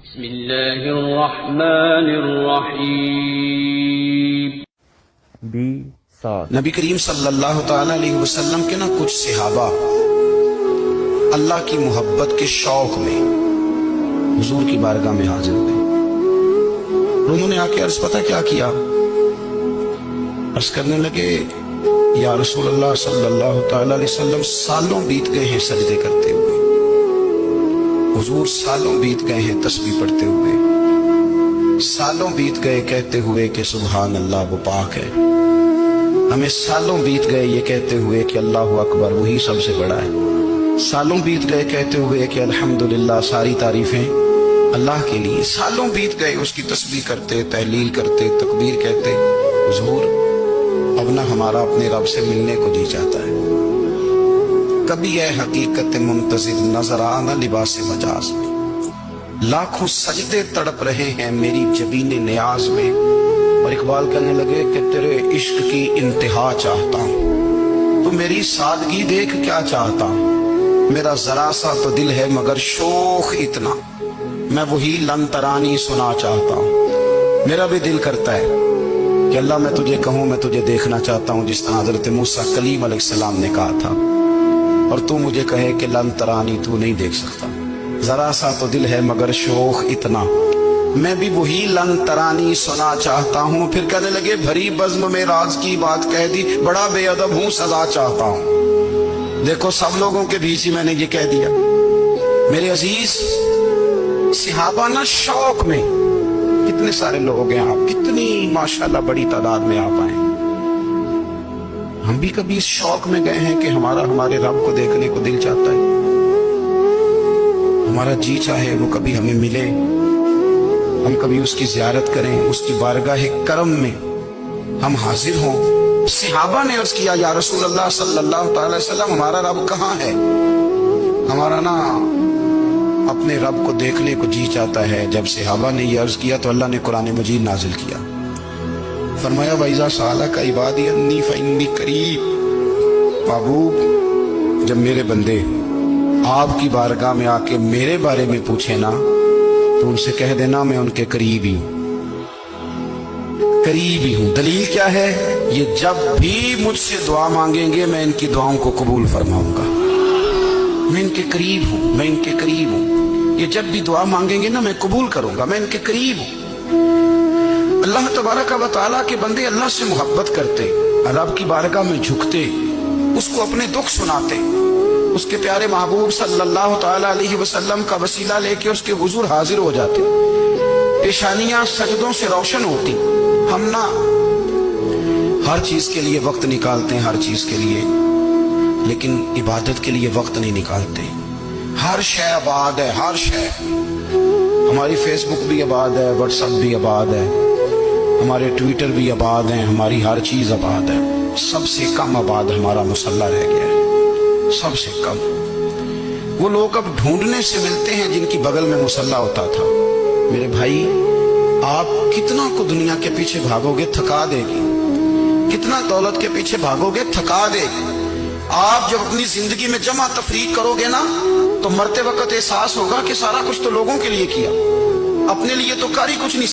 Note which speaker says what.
Speaker 1: بسم اللہ الرحمن الرحیم۔
Speaker 2: نبی کریم صلی اللہ تعالی علیہ وسلم کے کچھ صحابہ اللہ کی محبت کے شوق میں حضور کی بارگاہ میں حاضر ہوئے۔ انہوں نے آ کے عرض پتہ کیا کیا؟ عرض کرنے لگے یا رسول اللہ صلی اللہ تعالی علیہ وسلم، سالوں بیت گئے ہیں سجدے کرتے ہوئے، حضور سالوں بیت گئے ہیں تسبیح پڑھتے ہوئے، سالوں بیت گئے کہتے ہوئے کہ سبحان اللہ وہ پاک ہے، ہمیں سالوں بیت گئے یہ کہتے ہوئے کہ اللہ اکبر وہی سب سے بڑا ہے، سالوں بیت گئے کہتے ہوئے کہ الحمدللہ ساری تعریفیں اللہ کے لیے، سالوں بیت گئے اس کی تسبیح کرتے، تحلیل کرتے، تکبیر کہتے۔ حضور اب نہ ہمارا اپنے رب سے ملنے کو جی چاہتا ہے، کبھی اے حقیقت منتظر نظر آنا لباس مجاز میں، لاکھوں سجدے تڑپ رہے ہیں میری جبین نیاز میں۔ اور اقبال کہنے لگے کہ تیرے عشق کی انتہا چاہتا ہوں، تو میری سادگی دیکھ کیا چاہتا ہوں، میرا ذرا سا تو دل ہے مگر شوق اتنا، میں وہی لن ترانی سنا چاہتا ہوں۔ میرا بھی دل کرتا ہے کہ اللہ میں تجھے کہوں، میں تجھے دیکھنا چاہتا ہوں جس طرح حضرت موسیٰ کلیم علیہ السلام نے کہا تھا، اور تو مجھے کہے کہ لن ترانی تو نہیں دیکھ سکتا، ذرا سا تو دل ہے مگر شوق اتنا، میں بھی وہی لن ترانی سنا چاہتا ہوں۔ پھر کہنے لگے بھری بزم میں راز کی بات کہہ دی، بڑا بے ادب ہوں سزا چاہتا ہوں۔ دیکھو سب لوگوں کے بیچ ہی میں نے یہ کہہ دیا۔ میرے عزیز صحابہ نہ شوق میں، کتنے سارے لوگ ہیں آپ، کتنی ماشاءاللہ بڑی تعداد میں آپ آئے، ہم بھی کبھی اس شوق میں گئے ہیں کہ ہمارے رب کو دیکھنے کو دل چاہتا ہے، ہمارا جی چاہے وہ کبھی ہمیں ملے، ہم کبھی اس کی زیارت کریں، اس کی بارگاہ کرم میں ہم حاضر ہوں۔ صحابہ نے عرض کیا یا رسول اللہ صلی اللہ تعالی وسلم ہمارا رب کہاں ہے؟ ہمارا نا اپنے رب کو دیکھنے کو جی چاہتا ہے۔ جب صحابہ نے یہ عرض کیا تو اللہ نے قرآن مجید نازل کیا، فرمایا وَإِذَا سَأَلَكَ عِبَادِي عَنِّي فَإِنِّي قَرِيبٌ۔ محبوب جب میرے بندے آپ کی بارگاہ میں آ کے میرے بارے میں پوچھے نا تو ان سے کہہ دینا میں ان کے قریب ہی ہوں، قریب ہی ہوں۔ دلیل کیا ہے؟ یہ جب بھی مجھ سے دعا مانگیں گے میں ان کی دعاؤں کو قبول فرماؤں گا، میں ان کے قریب ہوں، میں ان کے قریب ہوں۔ یہ جب بھی دعا مانگیں گے نا میں قبول کروں گا، میں ان کے قریب ہوں۔ اللہ تبارک و تعالیٰ کے بندے اللہ سے محبت کرتے، رب کی بارگاہ میں جھکتے، اس کو اپنے دکھ سناتے، اس کے پیارے محبوب صلی اللہ تعالی علیہ وسلم کا وسیلہ لے کے اس کے حضور حاضر ہو جاتے، پیشانیاں سجدوں سے روشن ہوتی۔ ہم نہ ہر چیز کے لیے وقت نکالتے ہیں، ہر چیز کے لیے، لیکن عبادت کے لیے وقت نہیں نکالتے۔ ہر شے آباد ہے، ہر شے، ہماری فیس بک بھی آباد ہے، واٹس ایپ بھی آباد ہے، ہمارے ٹویٹر بھی آباد ہیں، ہماری ہر چیز آباد ہے، سب سے کم آباد ہمارا مصلی رہ گیا ہے، سب سے کم۔ وہ لوگ اب ڈھونڈنے سے ملتے ہیں جن کی بغل میں مصلی ہوتا تھا۔ میرے بھائی آپ کتنا کو دنیا کے پیچھے بھاگو گے تھکا دے گی، کتنا دولت کے پیچھے بھاگو گے تھکا دے گی۔ آپ جب اپنی زندگی میں جمع تفریق کرو گے نا تو مرتے وقت احساس ہوگا کہ سارا کچھ تو لوگوں کے لیے کیا، اپنے لیے تو کر ہی کچھ نہیں